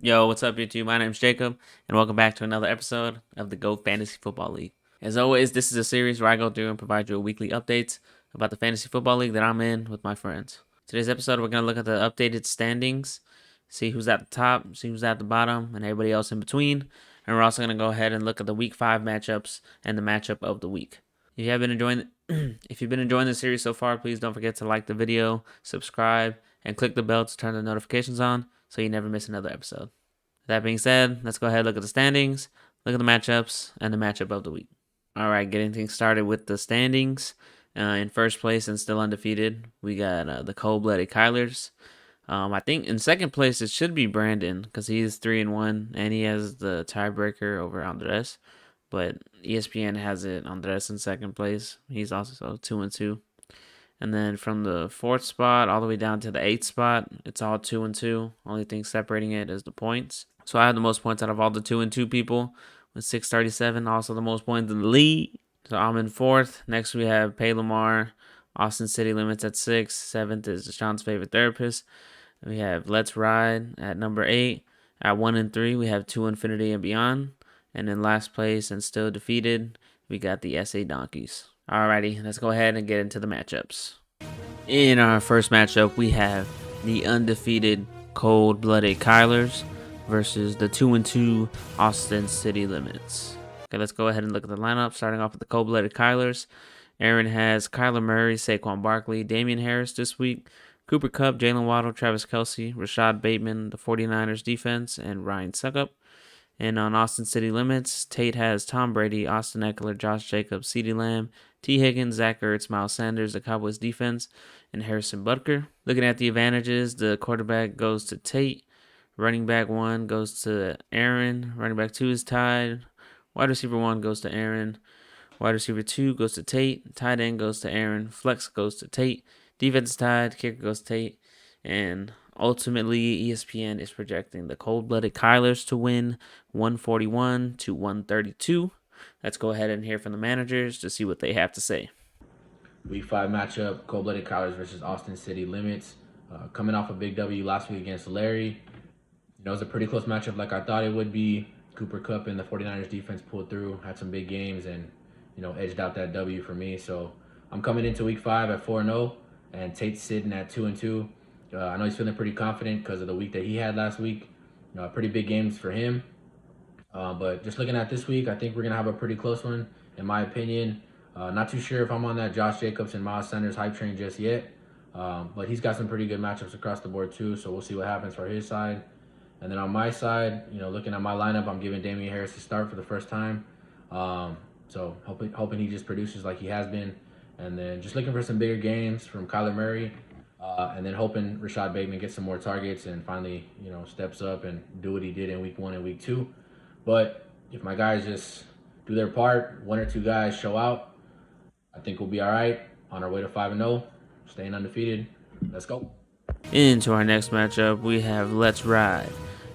Yo, what's up, YouTube? My name's Jacob, and welcome back to another episode of the Go Fantasy Football League. As always, this is a series where I go through and provide you with weekly updates about the Fantasy Football League that I'm in with my friends. Today's episode, we're going to look at the updated standings, see who's at the top, see who's at the bottom, and everybody else in between. And we're also going to go ahead and look at the Week 5 matchups and the matchup of the week. If you have been enjoying, if you've been enjoying the series so far, please don't forget to like the video, subscribe, and click the bell to turn the notifications on so you never miss another episode. That being said, let's go ahead and look at the standings, look at the matchups, and the matchup of the week. All right, getting things started with the standings. In first place and still undefeated, we got the cold-blooded Kylers. I think in second place it should be Brandon because he's 3-1 and he has the tiebreaker over Andres. But ESPN has it Andres in second place. He's also 2-2. And then from the fourth spot all the way down to the eighth spot, it's all 2-2. Only thing separating it is the points. So I have the most points out of all the 2-2 people with 637. Also the most points in the league. So I'm in fourth. Next we have Lamar, Austin City Limits at 6. Seventh is Deshawns' favorite therapist. We have Let's Ride at number 8. At 1 and 3 we have 2 Infinity and Beyond. And in last place and still defeated, we got the SA Donkeys. Alrighty, let's go ahead and get into the matchups. In our first matchup, we have the undefeated cold-blooded Kylers versus the 2-2 Austin City Limits. Okay, let's go ahead and look at the lineup. Starting off with the cold-blooded Kylers. Aaron has Kyler Murray, Saquon Barkley, Damian Harris this week, Cooper Kupp, Jalen Waddle, Travis Kelce, Rashad Bateman, the 49ers defense, and Ryan Suckup. And on Austin City Limits, Tate has Tom Brady, Austin Eckler, Josh Jacobs, CeeDee Lamb, T. Higgins, Zach Ertz, Miles Sanders, the Cowboys defense, and Harrison Butker. Looking at the advantages, the quarterback goes to Tate. Running back 1 goes to Aaron. Running back 2 is tied. Wide receiver 1 goes to Aaron. Wide receiver 2 goes to Tate. Tight end goes to Aaron. Flex goes to Tate. Defense is tied. Kicker goes to Tate. And ultimately, ESPN is projecting the cold-blooded Kylers to win 141-132. Let's go ahead and hear from the managers to see what they have to say. Week 5 matchup, cold-blooded Kylers versus Austin City Limits. Coming off a big W last week against Larry. It was a pretty close matchup like I thought it would be. Cooper Kupp and the 49ers defense pulled through, had some big games, and edged out that W for me. So I'm coming into Week 5 at 4-0, and Tate's sitting at 2-2. I know he's feeling pretty confident because of the week that he had last week. Pretty big games for him. But just looking at this week, I think we're going to have a pretty close one, in my opinion. Not too sure if I'm on that Josh Jacobs and Miles Sanders hype train just yet. But he's got some pretty good matchups across the board too, so we'll see what happens for his side. And then on my side, looking at my lineup, I'm giving Damian Harris a start for the first time. So hoping he just produces like he has been. And then just looking for some bigger games from Kyler Murray. And then hoping Rashad Bateman gets some more targets and finally, steps up and do what he did in Week 1 and Week 2. But if my guys just do their part, 1 or 2 guys show out, I think we'll be all right on our way to 5-0, staying undefeated. Let's go. Into our next matchup, we have Let's Ride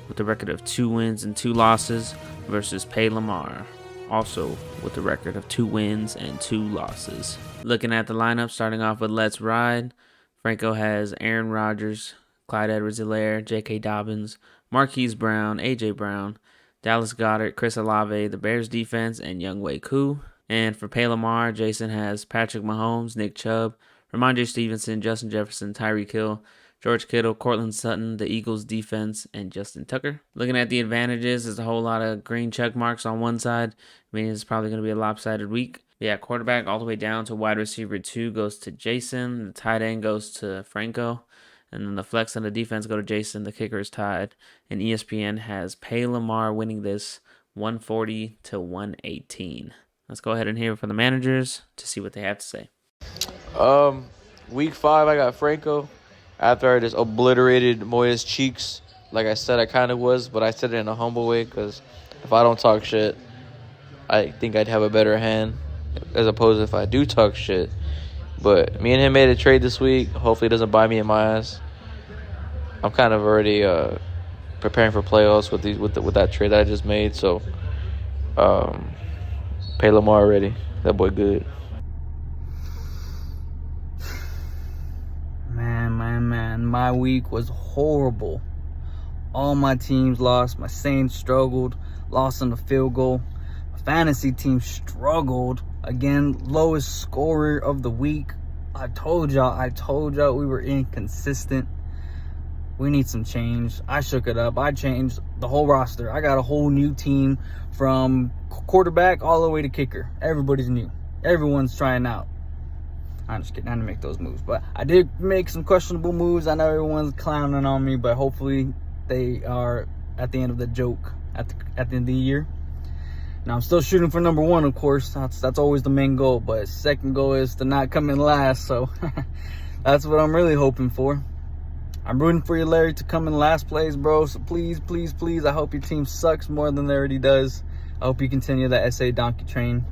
with a record of 2 wins and 2 losses versus Lamar, also with a record of 2 wins and 2 losses. Looking at the lineup, starting off with Let's Ride, Franco has Aaron Rodgers, Clyde Edwards-Helaire, J.K. Dobbins, Marquise Brown, A.J. Brown, Dallas Goedert, Chris Olave, the Bears defense, and Younghoe Koo. And for Lamar, Jason has Patrick Mahomes, Nick Chubb, Ramondre Stevenson, Justin Jefferson, Tyreek Hill, George Kittle, Cortland Sutton, the Eagles defense, and Justin Tucker. Looking at the advantages, there's a whole lot of green check marks on one side. I mean, it's probably going to be a lopsided week. Yeah, quarterback all the way down to wide receiver 2 goes to Jason. The tight end goes to Franco. And then the flex and the defense go to Jason. The kicker is tied. And ESPN has Lamar winning this 140-118. Let's go ahead and hear from the managers to see what they have to say. Week 5, I got Franco. After I just obliterated Moya's cheeks, like I said I kind of was, but I said it in a humble way because if I don't talk shit, I think I'd have a better hand as opposed to if I do talk shit. But me and him made a trade this week. Hopefully it doesn't bite me in my ass. I'm kind of already preparing for playoffs with that trade that I just made. So, pay Lamar already. That boy good. Man, my week was horrible. All my teams lost. My Saints struggled, lost on the field goal. My fantasy team struggled. Again, lowest scorer of the week. I told y'all we were inconsistent. We need some change. I shook it up. I changed the whole roster. I got a whole new team from quarterback all the way to kicker. Everybody's new. Everyone's trying out. I'm just kidding. I didn't make those moves. But I did make some questionable moves. I know everyone's clowning on me, but hopefully they are at the end of the joke at the end of the year. Now, I'm still shooting for number one, of course. That's always the main goal. But second goal is to not come in last. So that's what I'm really hoping for. I'm rooting for you, Larry, to come in last place, bro. So please, please, please, I hope your team sucks more than it already does. I hope you continue that SA donkey train.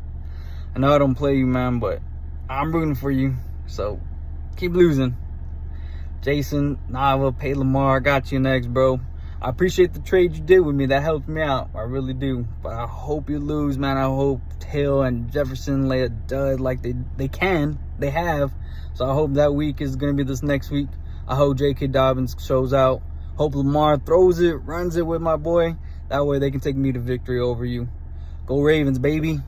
I know I don't play you, man, but I'm rooting for you. So keep losing. Jason, Nava, Pay Lamar, got you next, bro. I appreciate the trade you did with me. That helped me out. I really do. But I hope you lose, man. I hope Hill and Jefferson lay a dud like they can. They have. So I hope that week is going to be this next week. I hope J.K. Dobbins shows out. Hope Lamar throws it, runs it with my boy. That way they can take me to victory over you. Go Ravens, baby.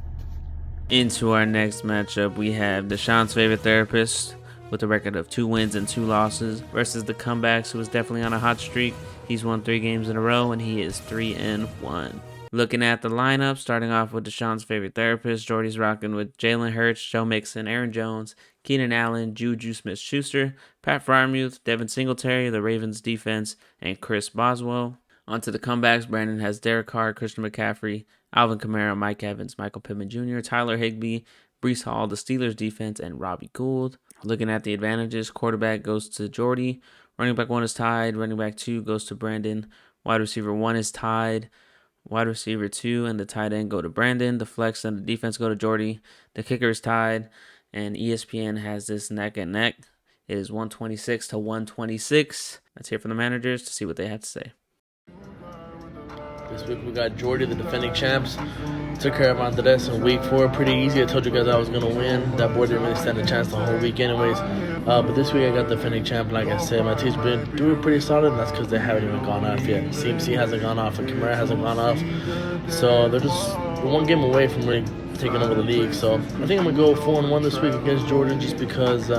Into our next matchup, we have Deshawns' favorite therapist with a record of 2 wins and 2 losses versus the Comebacks, who is definitely on a hot streak. He's won 3 games in a row, and he is 3-1. Looking at the lineup, starting off with Deshawns' favorite therapist, Jordy's rocking with Jalen Hurts, Joe Mixon, Aaron Jones, Keenan Allen, Juju Smith-Schuster, Pat Freiermuth, Devin Singletary, the Ravens defense, and Chris Boswell. Onto the comebacks, Brandon has Derek Carr, Christian McCaffrey, Alvin Kamara, Mike Evans, Michael Pittman Jr., Tyler Higbee, Breece Hall, the Steelers defense, and Robbie Gould. Looking at the advantages, quarterback goes to Jordy, running back 1 is tied, running back 2 goes to Brandon, wide receiver 1 is tied, wide receiver 2 and the tight end go to Brandon, the flex and the defense go to Jordy, the kicker is tied, and ESPN has this neck and neck. It is 126-126. Let's hear from the managers to see what they have to say. This week we got Jordy, the defending champs. Took care of Andres in week 4 pretty easy. I told you guys I was going to win. That boy didn't really stand a chance the whole week anyways. But this week I got the defending champ. Like I said, my team's been doing pretty solid, and that's because they haven't even gone off yet. CMC hasn't gone off, and Kamara hasn't gone off. So they're just one game away from really taking over the league. So I think I'm going to go 4-1 this week against Jordan just because he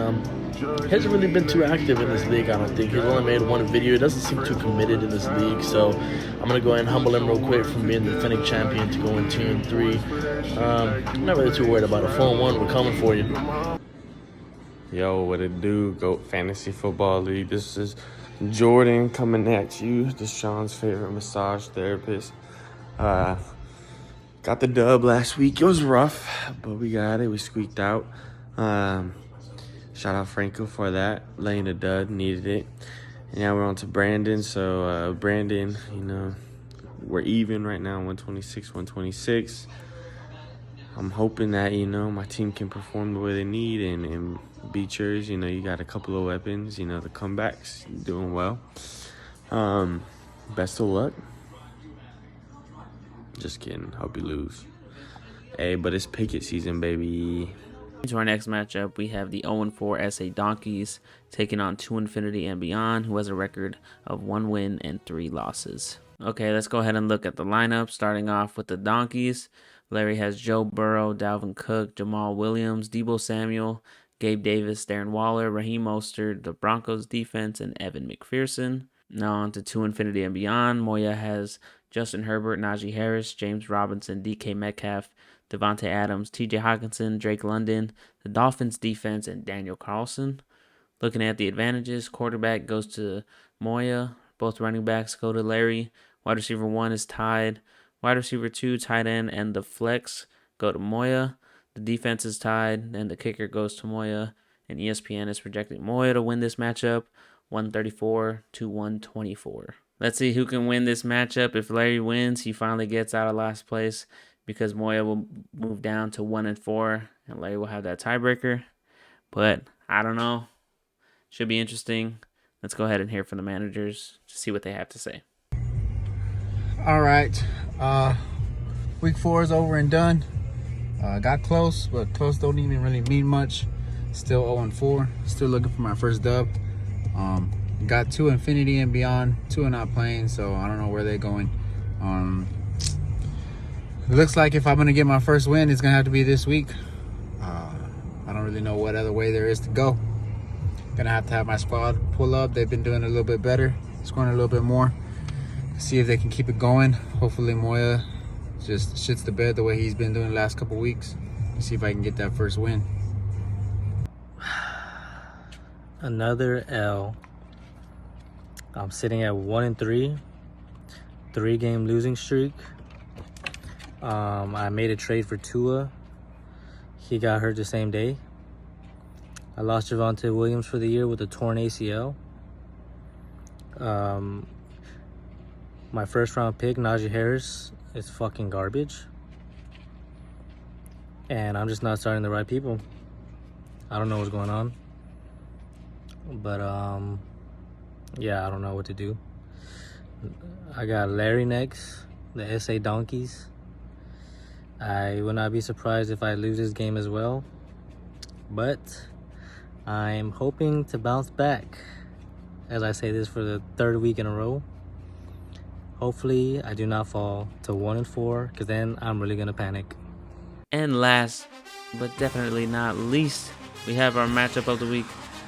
hasn't really been too active in this league, I don't think. He's only made 1 video. He doesn't seem too committed in this league. So I'm going to go ahead and humble him real quick from being the defending champion to going 2-3. I'm not really too worried about it. 4-1, we're coming for you. Yo, what it do? GOAT Fantasy Football League. This is Jordan coming at you, Deshawns' favorite massage therapist. Got the dub last week. It was rough, but we got it. We squeaked out. Shout out Franco for that, laying a dud, needed it. And now we're on to Brandon. So Brandon, you know, we're even right now, 126-126. I'm hoping that, you know, my team can perform the way they need and beat yours. You know, you got a couple of weapons, you know, the comebacks, doing well. Best of luck. Just kidding. Hope you lose. Hey, but it's Pickett season, baby. Into our next matchup, we have the 0-4 SA Donkeys taking on 2 Infinity and Beyond, who has a record of 1 win and 3 losses. Okay, let's go ahead and look at the lineup. Starting off with the Donkeys, Larry has Joe Burrow, Dalvin Cook, Jamal Williams, Deebo Samuel, Gabe Davis, Darren Waller, Raheem Mostert, the Broncos defense, and Evan McPherson. Now on to 2 Infinity and Beyond. Moya has Justin Herbert, Najee Harris, James Robinson, DK Metcalf, Devontae Adams, TJ Hawkinson, Drake London, the Dolphins defense, and Daniel Carlson. Looking at the advantages, quarterback goes to Moya. Both running backs go to Larry. Wide receiver 1 is tied. Wide receiver 2, tight end, and the flex go to Moya. The defense is tied, and the kicker goes to Moya. And ESPN is projecting Moya to win this matchup, 134-124. Let's see who can win this matchup. If Larry wins, he finally gets out of last place, because Moya will move down to 1-4, and Larry will have that tiebreaker. But I don't know. Should be interesting. Let's go ahead and hear from the managers to see what they have to say. All right. Week 4 is over and done. Got close, but close don't even really mean much. Still 0-4. Still looking for my first dub. got two Infinity and Beyond. Two are not playing, so I don't know where they're going. It looks like if I'm going to get my first win, it's going to have to be this week. I don't really know what other way there is to go. Going to have my squad pull up. They've been doing a little bit better, scoring a little bit more. See if they can keep it going. Hopefully Moya just shits the bed the way he's been doing the last couple weeks. See if I can get that first win. Another L. I'm sitting at 1-3, 3-game losing streak. I made a trade for Tua. He got hurt the same day. I lost Javonte Williams for the year with a torn ACL. My first round pick, Najee Harris, is fucking garbage. And I'm just not starting the right people. I don't know what's going on. But, yeah, I don't know what to do. I got Larry next, the SA Donkeys. I would not be surprised if I lose this game as well. But I'm hoping to bounce back, as I say this for the third week in a row. Hopefully, I do not fall to 1-4, because then I'm really going to panic. And last, but definitely not least, we have our matchup of the week.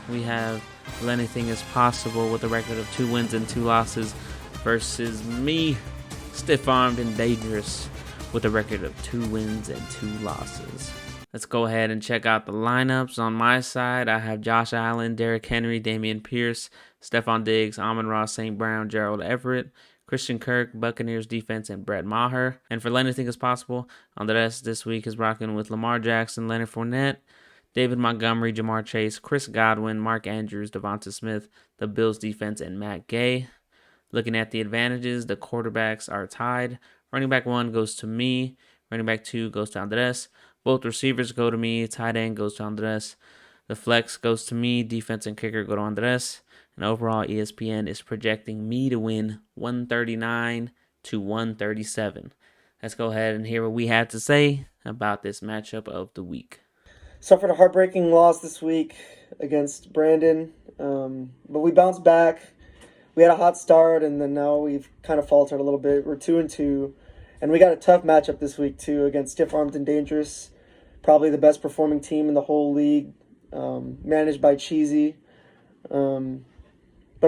We have Anything Is Possible with a record of 2 wins and 2 losses versus me, stiff-armed and dangerous, with a record of 2 wins and 2 losses. Let's go ahead and check out the lineups. On my side, I have Josh Allen, Derrick Henry, Damian Pierce, Stephon Diggs, Amon-Ra, St. Brown, Gerald Everett, Christian Kirk, Buccaneers defense, and Brett Maher. And for Anything Is Possible, Andres this week is rocking with Lamar Jackson, Leonard Fournette, David Montgomery, Jamar Chase, Chris Godwin, Mark Andrews, Devonta Smith, the Bills defense, and Matt Gay. Looking at the advantages, the quarterbacks are tied. Running back 1 goes to me. Running back 2 goes to Andres. Both receivers go to me. Tight end goes to Andres. The flex goes to me. Defense and kicker go to Andres. And overall, ESPN is projecting me to win 139-137. Let's go ahead and hear what we had to say about this matchup of the week. Suffered a heartbreaking loss this week against Brandon, but we bounced back. We had a hot start, and then now we've kind of faltered a little bit. We're 2-2, and we got a tough matchup this week too against Stiff-Armed and Dangerous, probably the best performing team in the whole league, managed by Cheesy. But I'm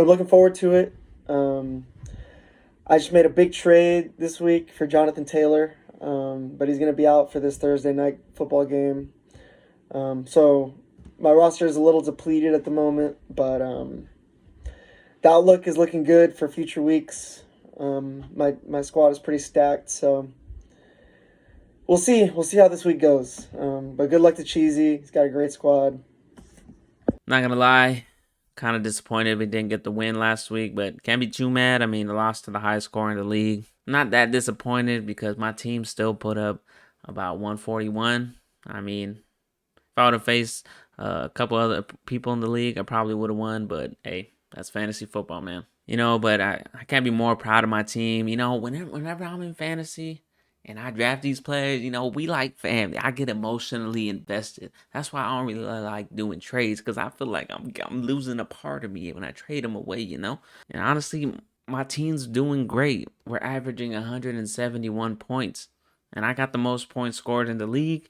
looking forward to it. I just made a big trade this week for Jonathan Taylor, but he's going to be out for this Thursday night football game. So my roster is a little depleted at the moment, but the outlook is looking good for future weeks. My squad is pretty stacked, so we'll see. We'll see how this week goes. But good luck to Cheesy. He's got a great squad. Not going to lie, kind of disappointed we didn't get the win last week, but can't be too mad. I mean, the loss to the highest scorer in the league. Not that disappointed because my team still put up about 141. I mean, if I would have faced a couple other people in the league, I probably would have won, but hey, that's fantasy football, man. You know, but I can't be more proud of my team. You know, whenever I'm in fantasy and I draft these players, you know, we like family. I get emotionally invested. That's why I don't really like doing trades, because I feel like I'm losing a part of me when I trade them away, you know? And honestly, my team's doing great. We're averaging 171 points, and I got the most points scored in the league.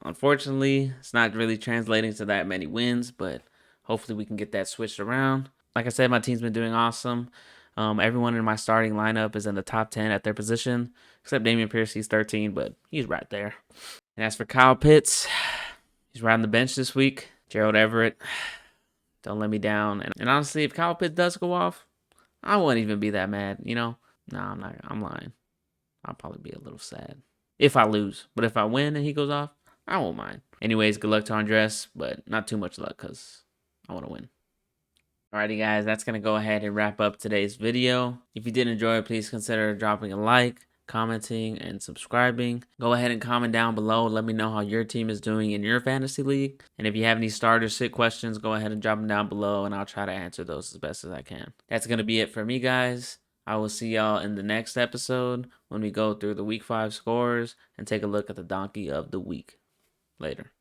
Unfortunately, it's not really translating to that many wins, but hopefully we can get that switched around. Like I said, my team's been doing awesome. Everyone in my starting lineup is in the top 10 at their position, except Damian Pierce. He's 13, but he's right there. And as for Kyle Pitts, he's riding the bench this week. Gerald Everett, don't let me down. And honestly, if Kyle Pitts does go off, I wouldn't even be that mad, you know? No, I'm not. I'm lying. I'll probably be a little sad if I lose. But if I win and he goes off, I won't mind. Anyways, good luck to Andres, but not too much luck because I want to win. Alrighty guys, that's going to go ahead and wrap up today's video. If you did enjoy it, please consider dropping a like, commenting, and subscribing. Go ahead and comment down below. Let me know how your team is doing in your fantasy league. And if you have any start or sit questions, go ahead and drop them down below and I'll try to answer those as best as I can. That's going to be it for me, guys. I will see y'all in the next episode when we go through the Week 5 scores and take a look at the Donkey of the Week. Later.